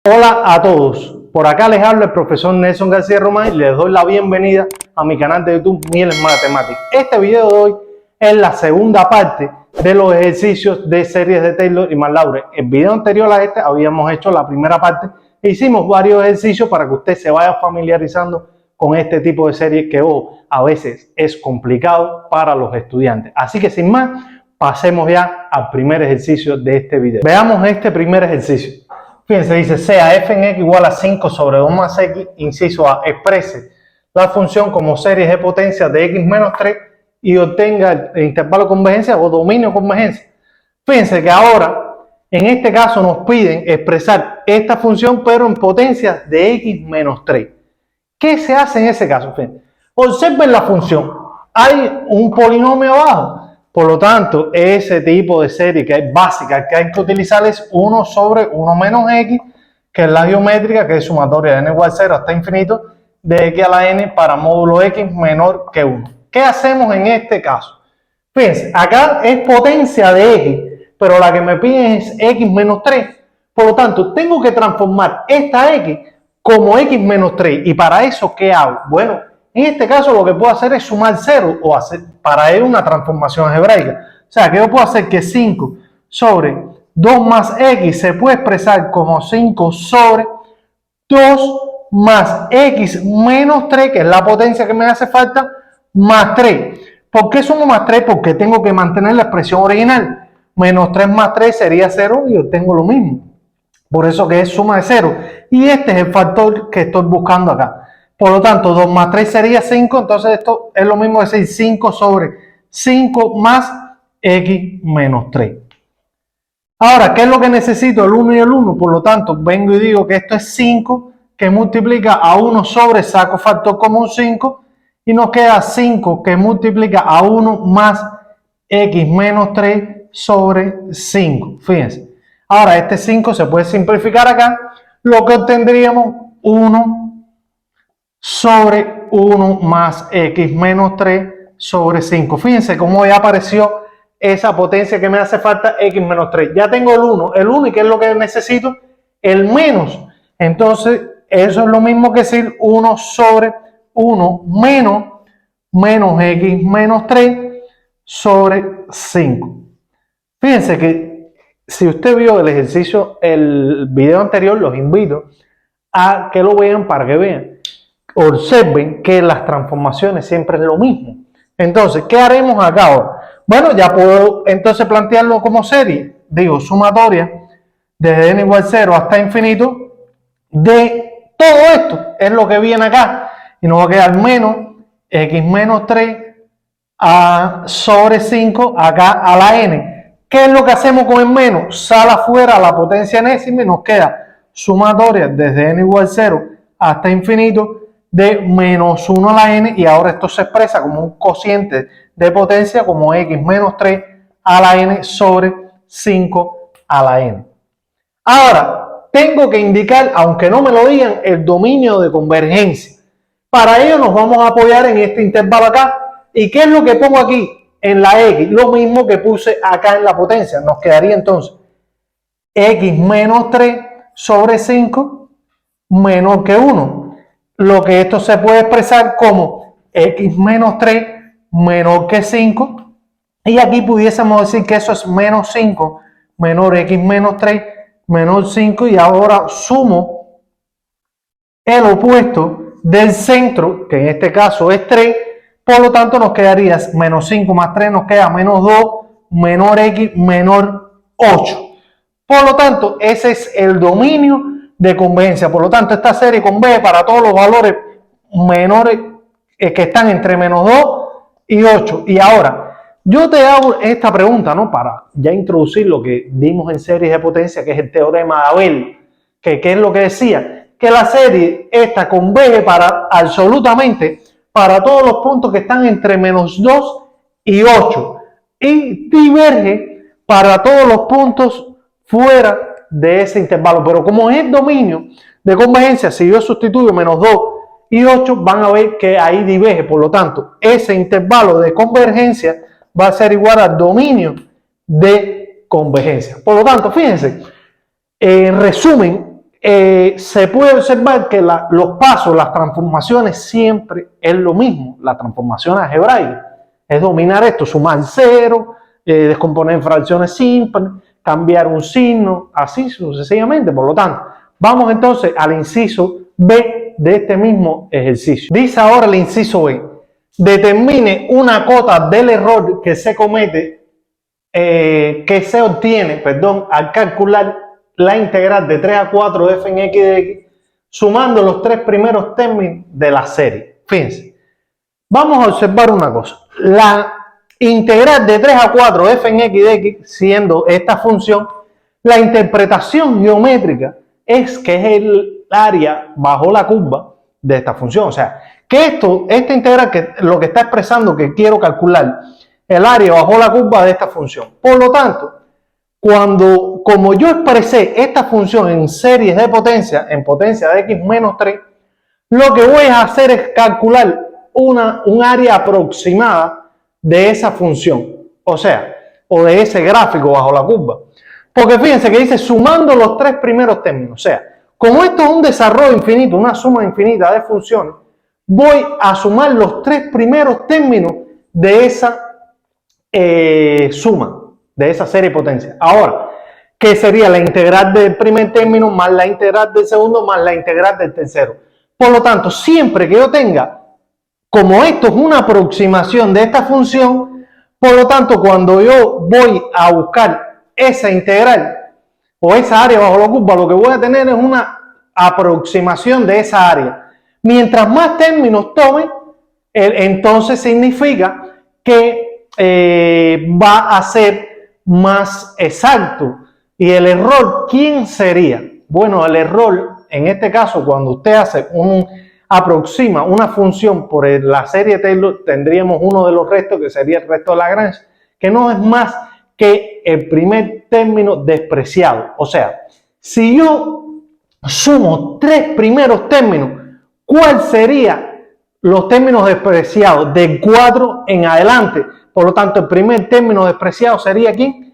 Hola a todos, por acá les habla el profesor Nelson García Román y les doy la bienvenida a mi canal de YouTube Mieles Matemáticas. Este video de hoy es la segunda parte de los ejercicios de series de Taylor y McLaurin. El video anterior a este habíamos hecho la primera parte e hicimos varios ejercicios para que usted se vaya familiarizando con este tipo de series que a veces es complicado para los estudiantes. Así que sin más, pasemos ya al primer ejercicio de este video. Veamos este primer ejercicio. Fíjense, dice, sea f en x igual a 5 sobre 2 más x, inciso A, exprese la función como series de potencia de x menos 3 y obtenga el intervalo de convergencia o dominio de convergencia. Fíjense que ahora, en este caso, nos piden expresar esta función, pero en potencia de x menos 3. ¿Qué se hace en ese caso? Fíjense, observen la función. Hay un polinomio abajo. Por lo tanto, ese tipo de serie que es básica, que hay que utilizar es 1 sobre 1 menos x, que es la geométrica, que es sumatoria de n igual a 0 hasta infinito, de x a la n para módulo x menor que 1. ¿Qué hacemos en este caso? Fíjense, acá es potencia de x, pero la que me piden es x menos 3. Por lo tanto, tengo que transformar esta x como x menos 3. ¿Y para eso qué hago? Bueno, en este caso lo que puedo hacer es sumar 0 o hacer para él una transformación algebraica. O sea, que yo puedo hacer que 5 sobre 2 más x se puede expresar como 5 sobre 2 más x menos 3, que es la potencia que me hace falta, más 3. ¿Por qué sumo más 3? Porque tengo que mantener la expresión original. Menos 3 más 3 sería 0 y obtengo lo mismo. Por eso que es suma de 0. Y este es el factor que estoy buscando acá. Por lo tanto, 2 más 3 sería 5, entonces esto es lo mismo decir 5 sobre 5 más x menos 3. Ahora, ¿qué es lo que necesito? El 1 y el 1, por lo tanto, vengo y digo que esto es 5, que multiplica a 1 sobre, saco factor común 5, y nos queda 5 que multiplica a 1 más x menos 3 sobre 5. Fíjense. Ahora, este 5 se puede simplificar acá, lo que obtendríamos 1 sobre 1 más x menos 3 sobre 5. Fíjense cómo ya apareció esa potencia que me hace falta, x menos 3. Ya tengo el 1 y ¿qué es lo que necesito? El menos. Entonces, eso es lo mismo que decir 1 sobre 1 menos x menos 3 sobre 5. Fíjense que si usted vio el ejercicio, el video anterior, los invito a que lo vean para que vean. Observen que las transformaciones siempre es lo mismo. Entonces, ¿qué haremos acá ahora? Bueno, ya puedo entonces plantearlo como serie, digo, sumatoria desde n igual a 0 hasta infinito de todo esto, es lo que viene acá, y nos va a quedar menos x menos 3 sobre 5 acá a la n. ¿Qué es lo que hacemos con el menos? Sale afuera la potencia enésima y nos queda sumatoria desde n igual a 0 hasta infinito de menos 1 a la n, y ahora esto se expresa como un cociente de potencia como x menos 3 a la n sobre 5 a la n. Ahora, tengo que indicar, aunque no me lo digan, el dominio de convergencia. Para ello nos vamos a apoyar en este intervalo acá. ¿Y qué es lo que pongo aquí? En la x, lo mismo que puse acá en la potencia. Nos quedaría entonces x menos 3 sobre 5 menor que 1. Lo que esto se puede expresar como x menos 3 menor que 5. Y aquí pudiésemos decir que eso es menos 5 menor x menos 3 menor 5. Y ahora sumo el opuesto del centro, que en este caso es 3. Por lo tanto, nos quedaría menos 5 más 3, nos queda menos 2 menor x menor 8. Por lo tanto, ese es el dominio de convergencia. Por lo tanto, esta serie converge para todos los valores menores que están entre menos 2 y 8. Y ahora, yo te hago esta pregunta, ¿no? Para ya introducir lo que vimos en series de potencia, que es el teorema de Abel, que es lo que decía, que la serie esta converge para absolutamente para todos los puntos que están entre menos 2 y 8 y diverge para todos los puntos fuera de ese intervalo. Pero como es el dominio de convergencia, si yo sustituyo menos 2 y 8, van a ver que ahí diverge. Por lo tanto, ese intervalo de convergencia va a ser igual al dominio de convergencia. Por lo tanto, fíjense, en resumen, se puede observar que los pasos, las transformaciones siempre es lo mismo. La transformación algebraica es dominar esto, sumar cero, descomponer en fracciones simples, cambiar un signo, así sucesivamente. Por lo tanto, vamos entonces al inciso B de este mismo ejercicio. Dice ahora el inciso B: determine una cota del error que se comete, que se obtiene, al calcular la integral de 3 a 4 de f en x de x, sumando los tres primeros términos de la serie. Fíjense, vamos a observar una cosa. La integral de 3 a 4 f en x de x, siendo esta función, la interpretación geométrica es que es el área bajo la curva de esta función. O sea, que esta integral, que lo que está expresando que quiero calcular, el área bajo la curva de esta función. Por lo tanto, como yo expresé esta función en series de potencia, en potencia de x menos 3, lo que voy a hacer es calcular un área aproximada de esa función, o sea, o de ese gráfico bajo la curva. Porque fíjense que dice sumando los tres primeros términos. O sea, como esto es un desarrollo infinito, una suma infinita de funciones, voy a sumar los tres primeros términos de esa suma, de esa serie de potencia. Ahora, ¿qué sería la integral del primer término más la integral del segundo más la integral del tercero? Por lo tanto, siempre que yo tenga, como esto es una aproximación de esta función, por lo tanto, cuando yo voy a buscar esa integral o esa área bajo la curva, lo que voy a tener es una aproximación de esa área. Mientras más términos tome, entonces significa que va a ser más exacto. Y el error, ¿quién sería? Bueno, el error, en este caso, cuando usted aproxima una función por la serie Taylor, tendríamos uno de los restos, que sería el resto de Lagrange, que no es más que el primer término despreciado. O sea, si yo sumo tres primeros términos, ¿cuál sería los términos despreciados? Del 4 en adelante. Por lo tanto, el primer término despreciado sería aquí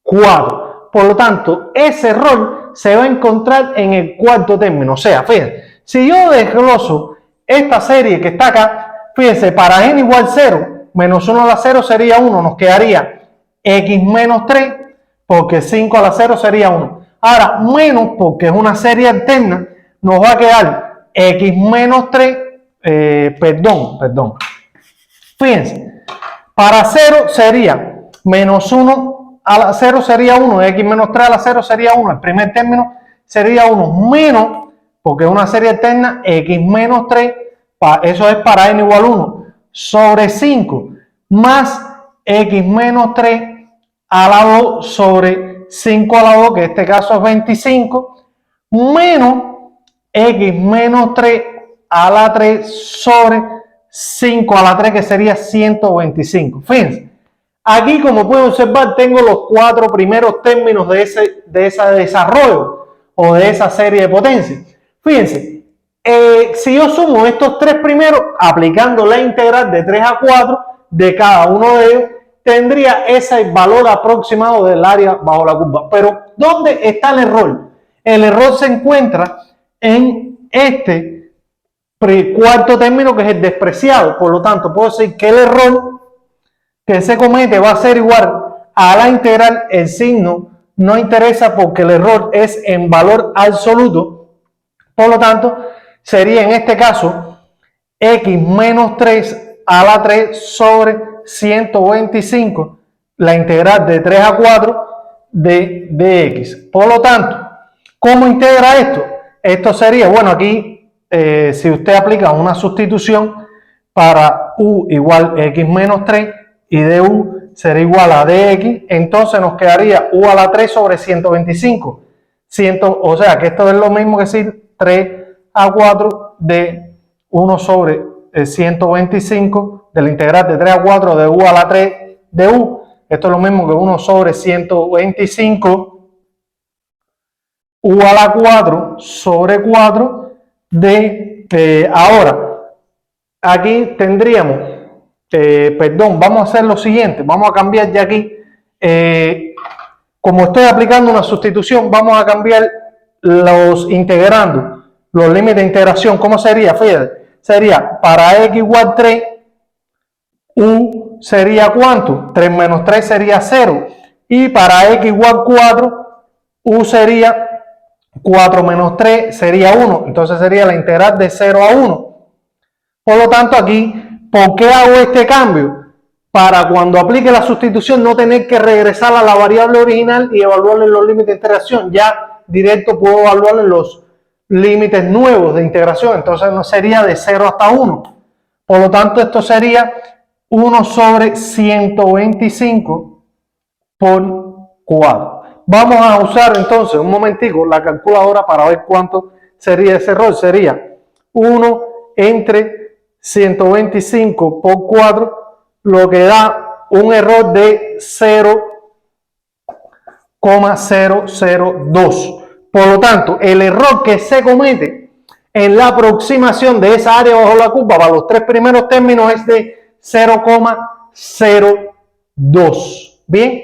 4. Por lo tanto, ese error se va a encontrar en el cuarto término. O sea, fíjense, si yo desgloso esta serie que está acá, fíjense, para n igual 0, menos 1 a la 0 sería 1, nos quedaría x menos 3, porque 5 a la 0 sería 1. Ahora, menos, porque es una serie alterna, nos va a quedar x menos 3, perdón. Fíjense, para 0 sería menos 1 a la 0 sería 1, x menos 3 a la 0 sería 1, el primer término sería 1, menos, porque es una serie alterna, x menos 3, eso es para n igual 1, sobre 5, más x menos 3 a la 2 sobre 5 a la 2, que en este caso es 25, menos x menos 3 a la 3 sobre 5 a la 3, que sería 125. Fíjense, aquí, como pueden observar, tengo los cuatro primeros términos de ese desarrollo o de esa serie de potencias. Fíjense, si yo sumo estos tres primeros, aplicando la integral de 3 a 4 de cada uno de ellos, tendría ese valor aproximado del área bajo la curva. Pero, ¿dónde está el error? El error se encuentra en este cuarto término, que es el despreciado. Por lo tanto, puedo decir que el error que se comete va a ser igual a la integral. El signo no interesa porque el error es en valor absoluto. Por lo tanto, sería en este caso x menos 3 a la 3 sobre 125, la integral de 3 a 4 de x. Por lo tanto, ¿cómo integra esto? Esto sería, bueno, aquí si usted aplica una sustitución para u igual x menos 3 y du será igual a dx, entonces nos quedaría u a la 3 sobre 125. O sea que esto es lo mismo que decir 3 a 4 de 1 sobre 125 de la integral de 3 a 4 de u a la 3 de u. Esto es lo mismo que 1 sobre 125 u a la 4 sobre 4 de... ahora, aquí tendríamos, vamos a hacer lo siguiente, vamos a cambiar ya aquí, como estoy aplicando una sustitución, vamos a cambiar los integrando, los límites de integración, ¿cómo sería? Fíjate, sería para x igual 3, u sería ¿cuánto? 3 menos 3 sería 0. Y para x igual 4, u sería 4 menos 3 sería 1. Entonces sería la integral de 0 a 1. Por lo tanto, aquí, ¿por qué hago este cambio? Para cuando aplique la sustitución no tener que regresar a la variable original y evaluarle los límites de integración. Ya directo puedo evaluarle los límites nuevos de integración. Entonces no sería de 0 hasta 1. Por lo tanto, esto sería 1 sobre 125 por 4. Vamos a usar entonces un momentico la calculadora para ver cuánto sería ese error. Sería 1 entre 125 por 4, lo que da un error de 0,002. Por lo tanto, el error que se comete en la aproximación de esa área bajo la curva para los tres primeros términos es de 0,02. Bien,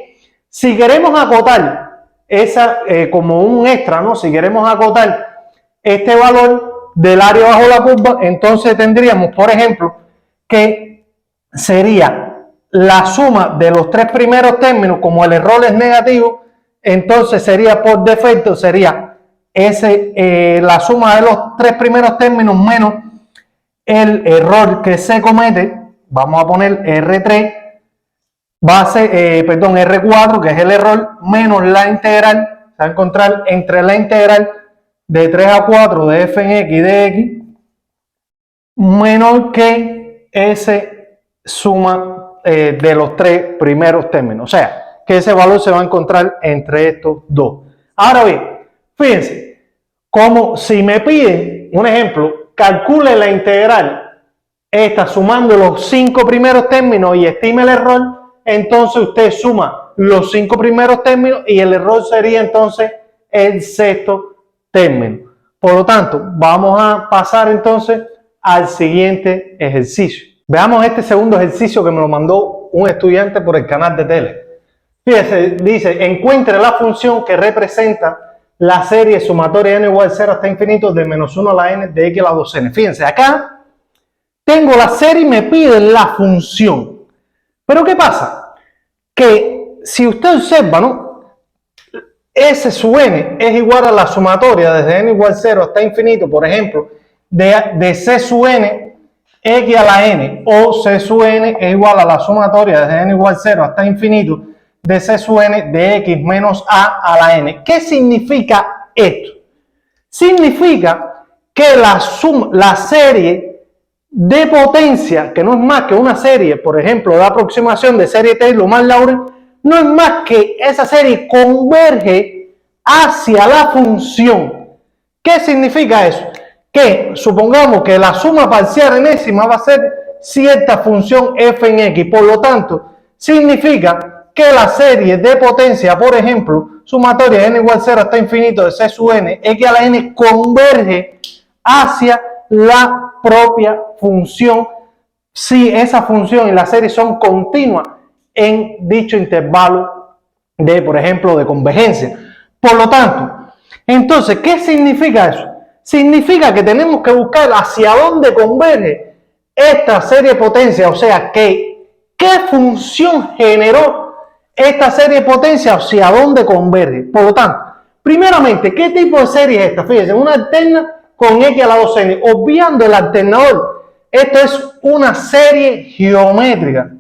si queremos acotar esa como un extra, ¿no? Si queremos acotar este valor del área bajo la curva, entonces tendríamos, por ejemplo, que sería la suma de los tres primeros términos, como el error es negativo, entonces sería por defecto, sería la suma de los tres primeros términos menos el error que se comete, vamos a poner R3, R4, que es el error, menos la integral, se va a encontrar entre la integral de 3 a 4 de f en x de x menor que ese suma de los tres primeros términos. O sea, que ese valor se va a encontrar entre estos dos. Ahora bien, fíjense, como si me piden, un ejemplo, calcule la integral, esta sumando los 5 primeros términos y estime el error, entonces usted suma los 5 primeros términos y el error sería entonces el sexto término. Por lo tanto, vamos a pasar entonces al siguiente ejercicio. Veamos este segundo ejercicio que me lo mandó un estudiante por el canal de tele. Fíjese, dice, encuentre la función que representa la serie sumatoria n igual a 0 hasta infinito de menos 1 a la n de x a la 2n. Fíjense, acá tengo la serie y me pide la función. Pero ¿qué pasa? Que si usted observa, ¿no? S sub n es igual a la sumatoria desde n igual a 0 hasta infinito, por ejemplo, de C sub n x a la n, o C sub n es igual a la sumatoria desde n igual a 0 hasta infinito de C sub n de x menos a la n. ¿Qué significa esto? Significa que la serie de potencia, que no es más que una serie, por ejemplo, de aproximación de serie Taylor más Lorentz, no es más que esa serie converge hacia la función. ¿Qué significa eso? Que supongamos que la suma parcial enésima va a ser cierta función f en x. Por lo tanto, significa que la serie de potencia, por ejemplo, sumatoria n igual a 0 hasta infinito de c sub n, x a la n, converge hacia la propia función si esa función y la serie son continuas en dicho intervalo de, por ejemplo, de convergencia. Por lo tanto, entonces, ¿qué significa eso? Significa que tenemos que buscar hacia dónde converge esta serie de potencia, o sea, qué función generó esta serie de potencia, hacia dónde converge. Por lo tanto, primeramente, ¿qué tipo de serie es esta? Fíjense, una alterna con x a la 2n, obviando el alternador. Esto es una serie geométrica.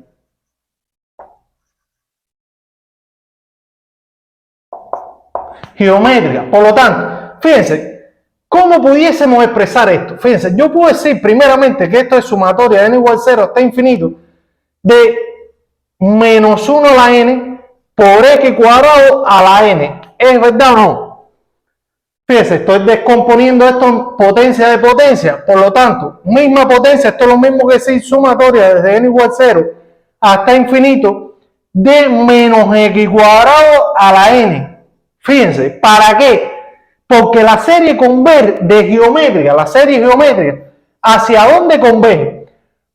Por lo tanto, fíjense, ¿cómo pudiésemos expresar esto? Fíjense, yo puedo decir primeramente que esto es sumatoria de n igual a 0 hasta infinito de menos 1 a la n por x cuadrado a la n. ¿Es verdad o no? Fíjense, estoy descomponiendo esto en potencia de potencia. Por lo tanto, misma potencia, esto es lo mismo que decir sumatoria desde n igual a 0 hasta infinito de menos x cuadrado a la n. Fíjense, ¿para qué? Porque la serie geométrica, ¿hacia dónde converge?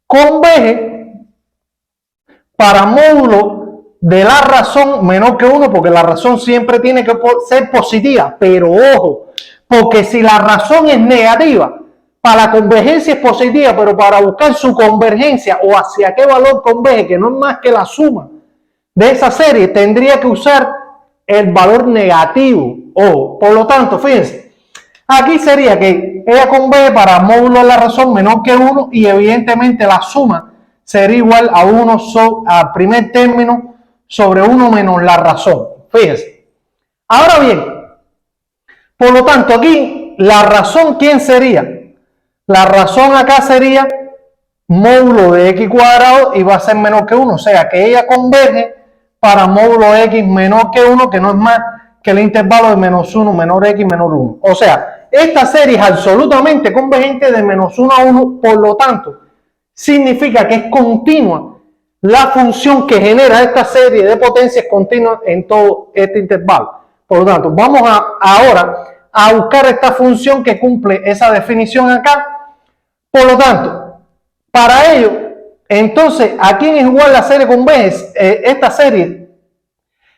Converge para módulo de la razón menor que 1, porque la razón siempre tiene que ser positiva, pero ojo, Porque si la razón es negativa, para la convergencia es positiva, pero para buscar su convergencia o hacia qué valor converge, que no es más que la suma de esa serie, tendría que usar el valor negativo. O, por lo tanto, fíjense, aquí sería que ella converge para módulo de la razón menor que 1 y evidentemente la suma sería igual a 1 al primer término sobre 1 menos la razón. Fíjense. Ahora bien, por lo tanto, aquí la razón, ¿quién sería? La razón acá sería módulo de x cuadrado y va a ser menor que 1. O sea, que ella converge para módulo de x menor que 1, que no es más que el intervalo de menos 1, menor x, menor 1. O sea, esta serie es absolutamente convergente de menos 1 a 1. Por lo tanto, significa que es continua. La función que genera esta serie de potencias continua en todo este intervalo. Por lo tanto, vamos ahora a buscar esta función que cumple esa definición acá. Por lo tanto, para ello, entonces, ¿a quién es igual la serie converge? Esta serie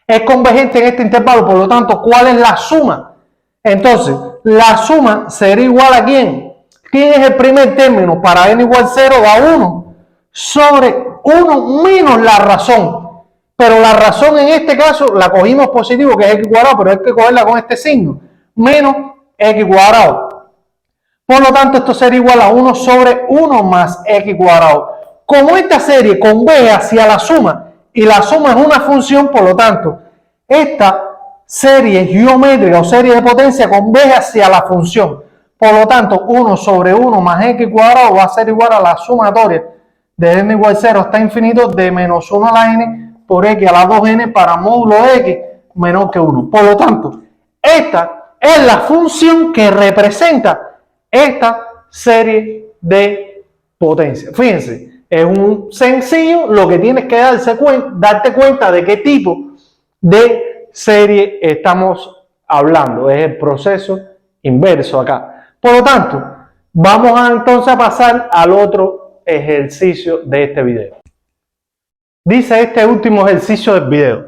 es convergente en este intervalo, por lo tanto, ¿cuál es la suma? Entonces, la suma sería igual a ¿quién? ¿Quién es el primer término? Para n igual 0 da 1 sobre 1 menos la razón. Pero la razón en este caso la cogimos positivo, que es x cuadrado, pero hay que cogerla con este signo. Menos x cuadrado. Por lo tanto, esto sería igual a 1 sobre 1 más x cuadrado. Como esta serie converge hacia la suma, y la suma es una función, por lo tanto, esta serie geométrica o serie de potencia converge hacia la función. Por lo tanto, 1 sobre 1 más x cuadrado va a ser igual a la sumatoria de n igual 0 hasta infinito de menos 1 a la n por x a la 2n para módulo de x menor que 1. Por lo tanto, esta es la función que representa esta serie de potencia. Fíjense, es un sencillo, lo que tienes que darte cuenta de qué tipo de serie estamos hablando. Es el proceso inverso acá. Por lo tanto, vamos entonces a pasar al otro ejercicio de este video. Dice este último ejercicio del video: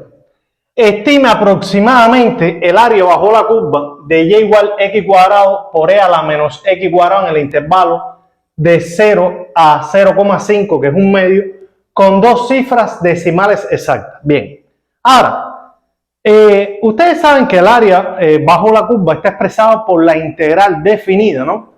estima aproximadamente el área bajo la curva de y igual x cuadrado por e a la menos x cuadrado en el intervalo de 0 a 0,5, que es un medio, con dos cifras decimales exactas. Bien, ahora, ustedes saben que el área bajo la curva está expresada por la integral definida, ¿no? O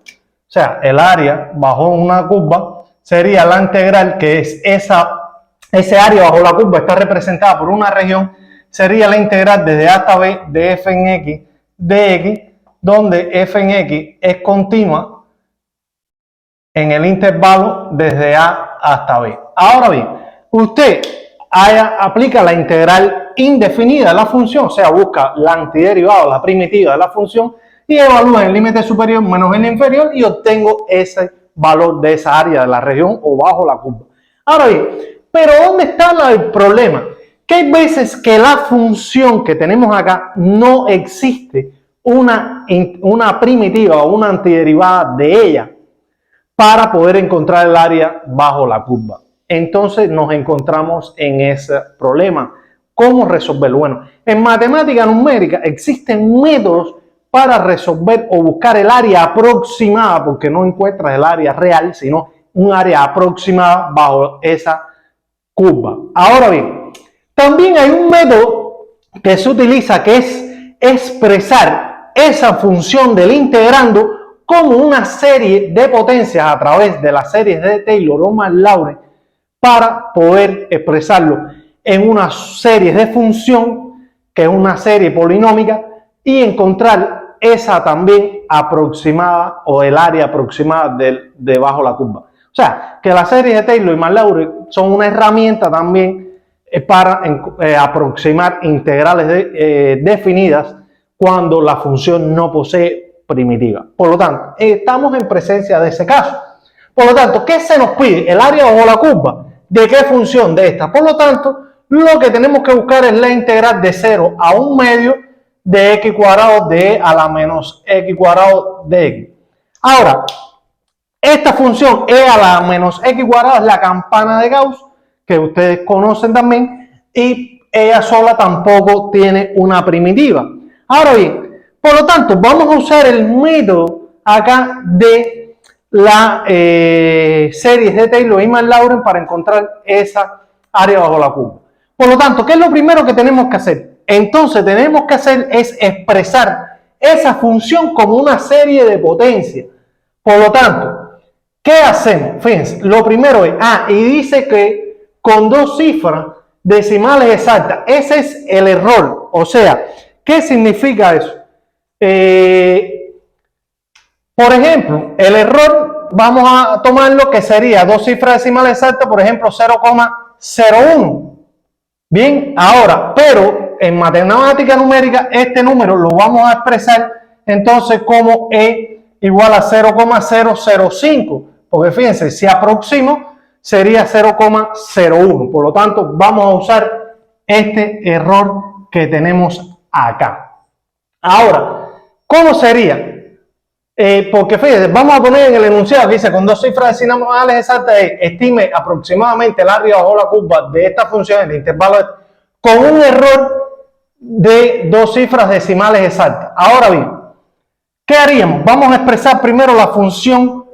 sea, el área bajo una curva sería la integral, que es ese área bajo la curva está representada por una región, sería la integral desde a hasta b de f en x de x, donde f en x es continua en el intervalo desde a hasta b. Ahora bien, usted aplica la integral indefinida de la función, o sea, busca la antiderivada, la primitiva de la función, y evalúa el límite superior menos el inferior y obtengo ese valor de esa área de la región o bajo la curva. Ahora bien, pero ¿dónde está el problema? Que hay veces que la función que tenemos acá no existe una primitiva o una antiderivada de ella para poder encontrar el área bajo la curva. Entonces nos encontramos en ese problema. ¿Cómo resolverlo? Bueno, en matemática numérica existen métodos para resolver o buscar el área aproximada, porque no encuentras el área real, sino un área aproximada bajo esa curva. Ahora bien, también hay un método que se utiliza, que es expresar esa función del integrando como una serie de potencias a través de las series de Taylor o Marlaurin para poder expresarlo en una serie de función, que es una serie polinómica, y encontrar esa también aproximada o el área aproximada de bajo la curva. O sea, que las series de Taylor y Marlaurin son una herramienta también para aproximar integrales definidas cuando la función no posee primitiva. Por lo tanto, estamos en presencia de ese caso. Por lo tanto, ¿qué se nos pide? El área bajo la curva. ¿De qué función? De esta. Por lo tanto, lo que tenemos que buscar es la integral de 0 a 1 medio de x cuadrado de e a la menos x cuadrado de x. Ahora, esta función e a la menos x cuadrado es la campana de Gauss, que ustedes conocen también, y ella sola tampoco tiene una primitiva. Ahora bien, Por lo tanto, vamos a usar el método acá de la series de Taylor y McLaurin para encontrar esa área bajo la curva. Por lo tanto, ¿qué es lo primero que tenemos que hacer? Entonces, tenemos que hacer es expresar esa función como una serie de potencia. Por lo tanto, ¿qué hacemos? Fíjense, lo primero es, y dice que con 2 cifras decimales exactas. Ese es el error. O sea, ¿qué significa eso? Por ejemplo, el error, vamos a tomarlo que sería 2 cifras decimales exactas, por ejemplo, 0,01. Bien, ahora, pero en matemática numérica, este número lo vamos a expresar entonces como E igual a 0,005, porque fíjense, si aproximo sería 0,01. Por lo tanto, vamos a usar este error que tenemos acá. Ahora, ¿cómo sería? Porque fíjense, vamos a poner en el enunciado que dice con 2 cifras decimales exactas, estime aproximadamente el área bajo la curva de esta función, el intervalo, con un error de 2 cifras decimales exactas. Ahora bien, ¿qué haríamos? Vamos a expresar primero la función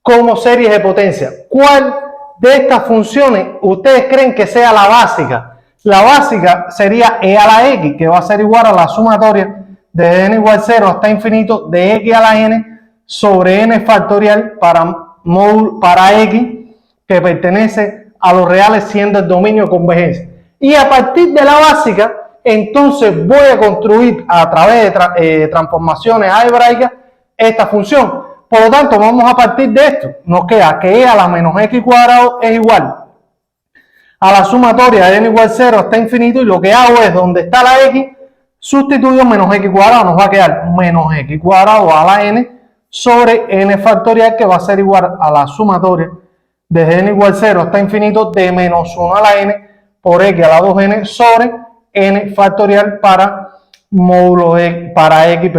como series de potencia. ¿Cuál de estas funciones ustedes creen que sea la básica? La básica sería e a la x, que va a ser igual a la sumatoria de n igual 0 hasta infinito de x a la n sobre n factorial para x que pertenece a los reales siendo el dominio de convergencia. Y a partir de la básica, entonces voy a construir a través de transformaciones algebraicas esta función. Por lo tanto, vamos a partir de esto. Nos queda que e a la menos x cuadrado es igual a la sumatoria de n igual 0 hasta infinito, y lo que hago es, donde está la x, sustituyo menos x cuadrado, nos va a quedar menos x cuadrado a la n sobre n factorial, que va a ser igual a la sumatoria desde n igual 0 hasta infinito de menos 1 a la n por x a la 2n sobre n factorial para módulo para x,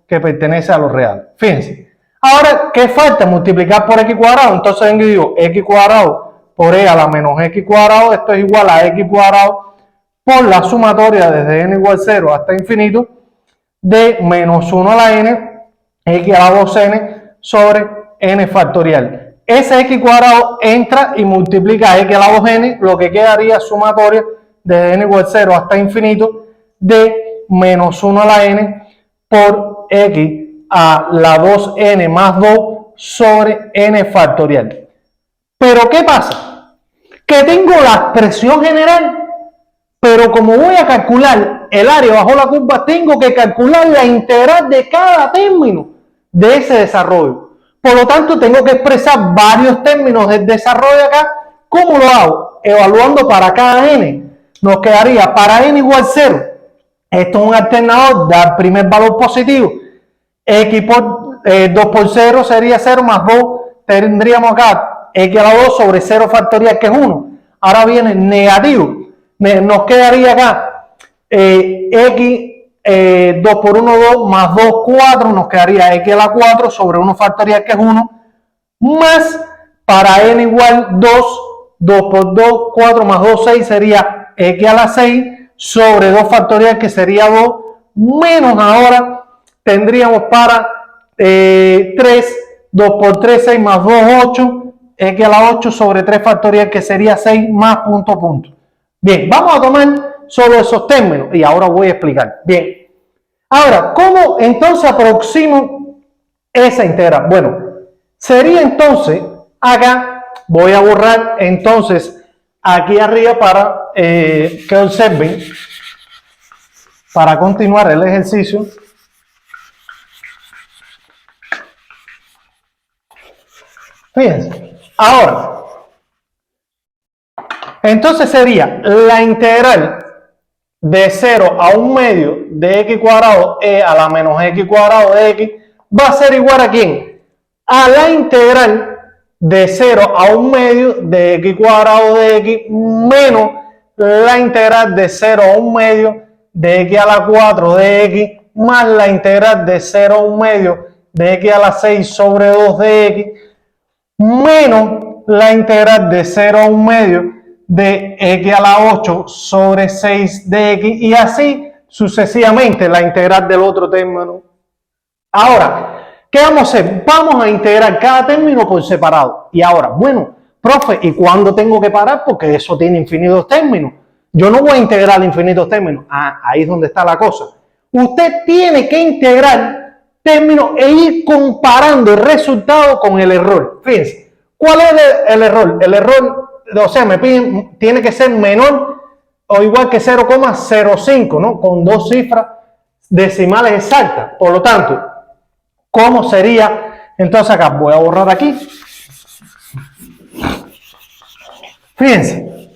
que pertenece a los reales. Fíjense. Ahora, ¿qué falta? Multiplicar por x cuadrado. Entonces vengo y digo x cuadrado por e a la menos x cuadrado, esto es igual a x cuadrado por la sumatoria desde n igual 0 hasta infinito de menos 1 a la n, x a la 2n sobre n factorial. Ese x cuadrado entra y multiplica x a la 2n, lo que quedaría sumatoria desde n igual 0 hasta infinito de menos 1 a la n por x a la 2n más 2 sobre n factorial. Pero ¿qué pasa? Que tengo la expresión general, pero como voy a calcular el área bajo la curva, tengo que calcular la integral de cada término de ese desarrollo. Por lo tanto, tengo que expresar varios términos del desarrollo acá. ¿Cómo lo hago? Evaluando para cada n. Nos quedaría para n igual 0. Esto es un alternador, da primer valor positivo. X por 2 por 0 sería 0 más 2. Tendríamos acá x a la 2 sobre 0 factorial, que es 1. Ahora viene negativo. Nos quedaría acá x 2 por 1, 2, más 2, 4. Nos quedaría x a la 4 sobre 1 factorial, que es 1. Más para n igual 2, 2 por 2, 4 más 2, 6, sería x a la 6 sobre 2 factorial, que sería 2. Menos ahora tendríamos para 3, 2 por 3, 6 más 2, 8. X a la 8 sobre 3 factorial, que sería 6 más punto, punto. Bien, vamos a tomar solo esos términos y ahora voy a explicar. Bien, ahora, ¿cómo entonces aproximo esa integral? Bueno, sería entonces, acá voy a borrar entonces aquí arriba para que observen, para continuar el ejercicio. Fíjense. Ahora, entonces sería la integral de 0 a 1 medio de x cuadrado e a la menos x cuadrado de x va a ser igual a ¿quién? A la integral de 0 a 1 medio de x cuadrado de x menos la integral de 0 a 1 medio de x a la 4 de x más la integral de 0 a 1 medio de x a la 6 sobre 2 de x menos la integral de 0 a 1 medio de x a la 8 sobre 6 de x, y así sucesivamente la integral del otro término. Ahora, ¿qué vamos a hacer? Vamos a integrar cada término por separado. Y ahora, bueno, profe, ¿y cuándo tengo que parar? Porque eso tiene infinitos términos. Yo no voy a integrar infinitos términos. Ah, ahí es donde está la cosa. Usted tiene que integrar términos e ir comparando el resultado con el error. Fíjense, ¿cuál es el error? El error, o sea, me piden, tiene que ser menor o igual que 0,05, ¿no? Con dos cifras decimales exactas. Por lo tanto, ¿cómo sería? Entonces acá voy a borrar aquí. Fíjense.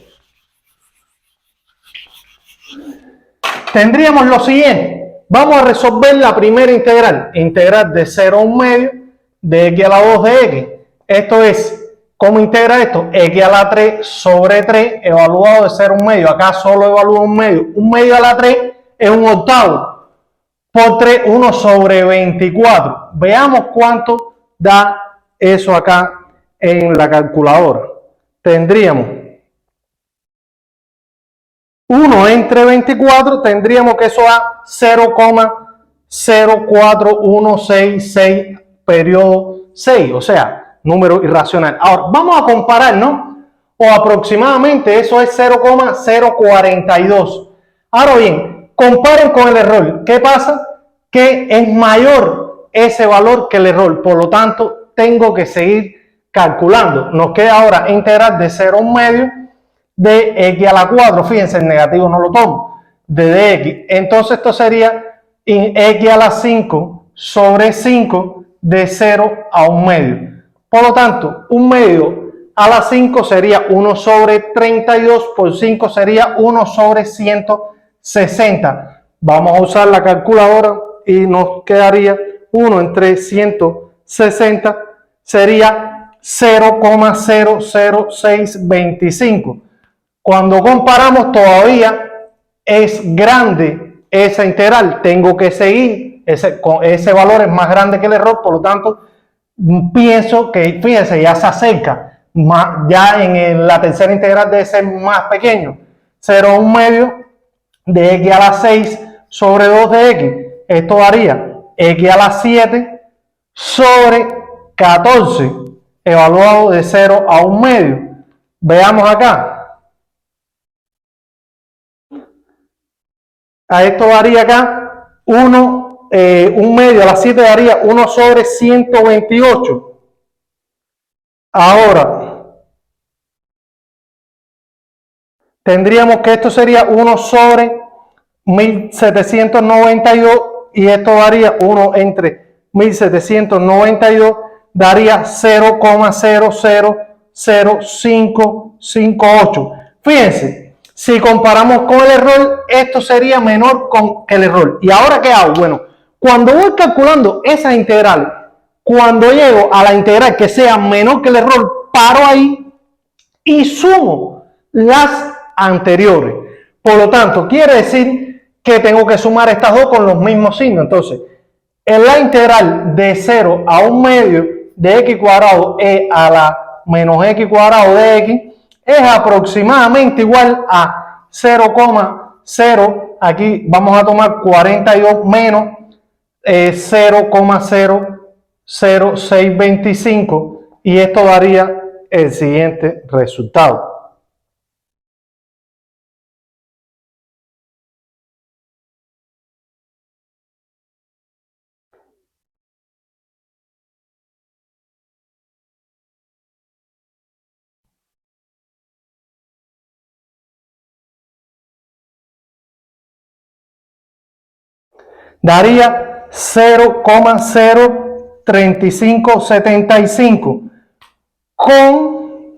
Tendríamos lo siguiente. Vamos a resolver la primera integral. Integral de 0 a 1 medio de x a la 2 de x. Esto es, ¿cómo integra esto? X a la 3 sobre 3 evaluado de 0 a 1 medio. Acá solo evalúo 1 medio. 1 medio a la 3 es 1 octavo. Por 3, 1 sobre 24. Veamos cuánto da eso acá en la calculadora. Tendríamos 1 entre 24, tendríamos que eso da 0,04166 periodo 6, o sea, número irracional. Ahora, vamos a comparar, ¿no? O aproximadamente eso es 0,042. Ahora bien, comparen con el error. ¿Qué pasa? Que es mayor ese valor que el error, por lo tanto, tengo que seguir calculando. Nos queda ahora integral de 0 a 1 medio de x a la 4, fíjense, el negativo no lo tomo, de dx. Entonces esto sería x a la 5 sobre 5 de 0 a 1 medio. Por lo tanto, 1 medio a la 5 sería 1 sobre 32, por 5 sería 1 sobre 160. Vamos a usar la calculadora y nos quedaría 1 entre 160 sería 0,00625. Cuando comparamos todavía es grande esa integral, tengo que seguir, ese valor es más grande que el error, por lo tanto pienso que, fíjense, ya se acerca, ya en la tercera integral debe ser más pequeño, 0 a 1 medio de x a la 6 sobre 2 de x, esto daría x a la 7 sobre 14, evaluado de 0 a 1 medio. Veamos acá. A esto daría acá 1 medio a la 7 daría 1 sobre 128. Ahora, tendríamos que esto sería 1 sobre 1792 y esto daría 1 entre 1792, daría 0,000558. Fíjense. Si comparamos con el error, esto sería menor que el error. ¿Y ahora qué hago? Bueno, cuando voy calculando esas integrales, cuando llego a la integral que sea menor que el error, paro ahí y sumo las anteriores. Por lo tanto, quiere decir que tengo que sumar estas dos con los mismos signos. Entonces, en la integral de 0 a 1 medio de x cuadrado e a la menos x cuadrado de x, es aproximadamente igual a 0,0, aquí vamos a tomar 42 menos 0,00625 y esto daría el siguiente resultado. Daría 0,03575 con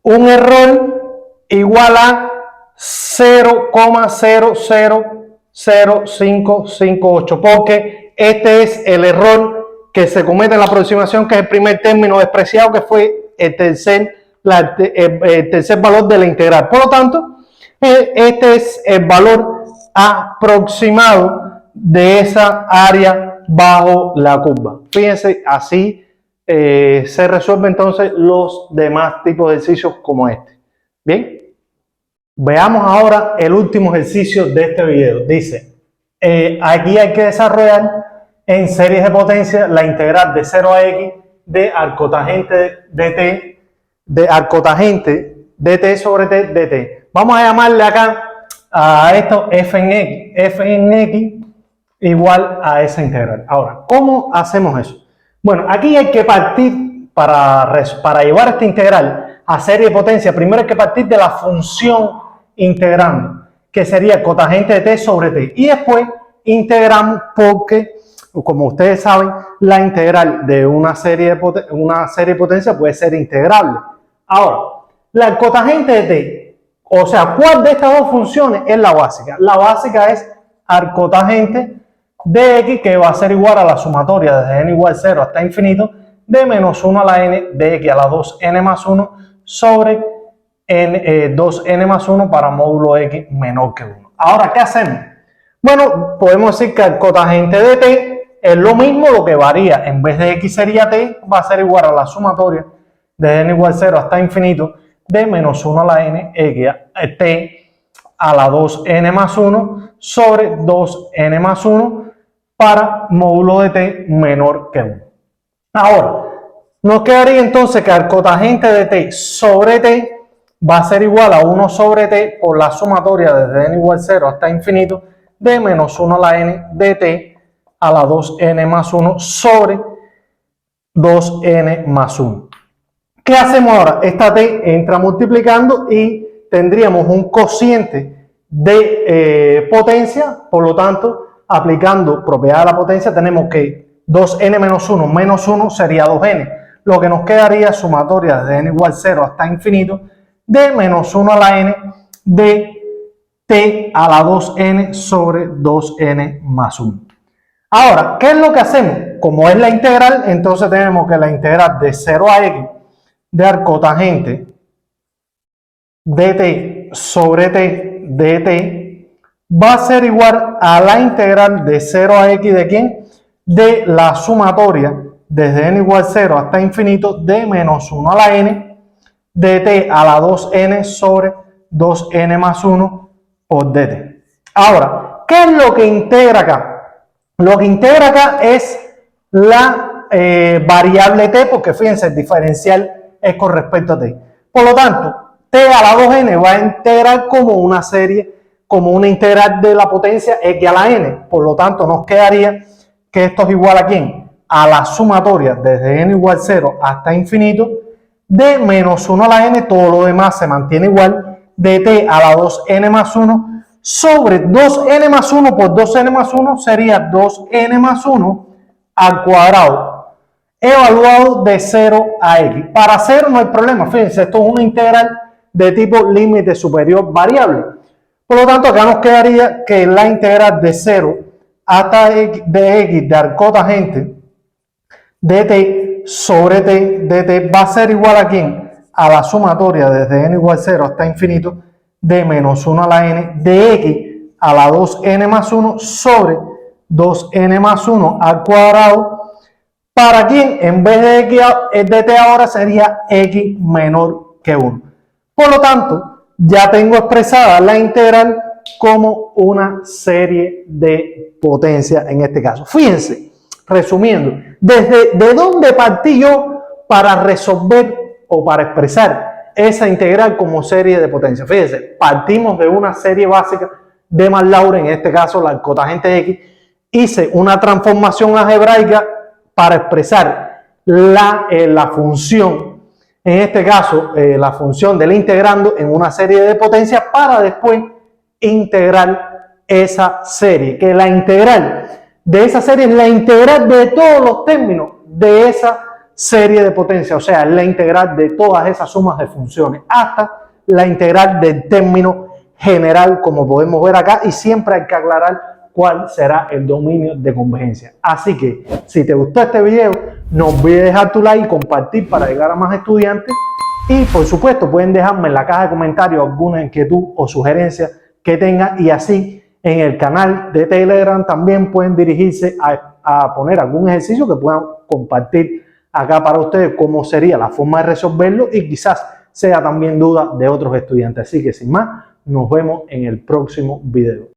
un error igual a 0,000558, porque este es el error que se comete en la aproximación, que es el primer término despreciado, que fue el tercer valor de la integral. Por lo tanto, este es el valor aproximado de esa área bajo la curva. Fíjense, así se resuelven entonces los demás tipos de ejercicios como este. Bien. Veamos ahora el último ejercicio de este video. Dice, aquí hay que desarrollar en series de potencia la integral de 0 a x de arcotangente de t sobre t de t. Vamos a llamarle acá a esto f en x igual a esa integral. Ahora, ¿cómo hacemos eso? Bueno, aquí hay que partir para llevar esta integral a serie de potencia. Primero hay que partir de la función integrando, que sería cotangente de t sobre t. Y después integramos porque, como ustedes saben, la integral de una serie de potencia puede ser integrable. Ahora, la cotangente de t, o sea, ¿cuál de estas dos funciones es la básica? La básica es arcotangente de x, que va a ser igual a la sumatoria desde n igual a 0 hasta infinito de menos 1 a la n de x a la 2n más 1 sobre 2n más 1 para módulo x menor que 1. Ahora, ¿qué hacemos? Bueno, podemos decir que el cotangente de t es lo mismo, lo que varía, en vez de x sería t, va a ser igual a la sumatoria de n igual a 0 hasta infinito de menos 1 a la n x a t a la 2n más 1 sobre 2n más 1 para módulo de t menor que 1. Ahora, nos quedaría entonces que el cotangente de t sobre t va a ser igual a 1 sobre t por la sumatoria desde n igual a 0 hasta infinito de menos 1 a la n de t a la 2n más 1 sobre 2n más 1. ¿Qué hacemos ahora? Esta t entra multiplicando y tendríamos un cociente de potencia, por lo tanto, aplicando propiedad de la potencia, tenemos que 2n menos 1 sería 2n, lo que nos quedaría sumatoria desde n igual a 0 hasta infinito de menos 1 a la n de t a la 2n sobre 2n más 1. Ahora, ¿qué es lo que hacemos? Como es la integral, entonces tenemos que la integral de 0 a x de arcotangente de t sobre t de t va a ser igual a la integral de 0 a x de ¿quién? De la sumatoria desde n igual a 0 hasta infinito de menos 1 a la n de t a la 2n sobre 2n más 1 por dt. Ahora, ¿qué es lo que integra acá? Lo que integra acá es la variable t, porque fíjense, el diferencial es con respecto a t. Por lo tanto, t a la 2n va a integrar como una serie, como una integral de la potencia x a la n. Por lo tanto, nos quedaría que esto es igual a ¿quién? A la sumatoria desde n igual a 0 hasta infinito de menos 1 a la n, todo lo demás se mantiene igual, de t a la 2n más 1 sobre 2n más 1 por 2n más 1 sería 2n más 1 al cuadrado, evaluado de 0 a x. Para 0 no hay problema, fíjense, esto es una integral de tipo límite superior variable. Por lo tanto, acá nos quedaría que la integral de 0 hasta x de arcotangente de t sobre t de t va a ser igual a ¿quién? A la sumatoria desde n igual a 0 hasta infinito de menos 1 a la n de x a la 2n más 1 sobre 2n más 1 al cuadrado. ¿Para quién? En vez de x de t ahora sería x menor que 1. Por lo tanto, ya tengo expresada la integral como una serie de potencia en este caso. Fíjense, resumiendo, ¿de dónde partí yo para resolver o para expresar esa integral como serie de potencia? Fíjense, partimos de una serie básica de Marlauer, en este caso la cotangente x, hice una transformación algebraica para expresar la función, en este caso la función del integrando en una serie de potencias para después integrar esa serie, que la integral de esa serie es la integral de todos los términos de esa serie de potencia, o sea, la integral de todas esas sumas de funciones hasta la integral del término general, como podemos ver acá, y siempre hay que aclarar cuál será el dominio de convergencia. Así que, si te gustó este video, no olvides dejar tu like y compartir para llegar a más estudiantes. Y, por supuesto, pueden dejarme en la caja de comentarios alguna inquietud o sugerencia que tengan, y así en el canal de Telegram también pueden dirigirse a poner algún ejercicio que puedan compartir acá para ustedes, cómo sería la forma de resolverlo, y quizás sea también duda de otros estudiantes. Así que sin más, Nos vemos en el próximo video.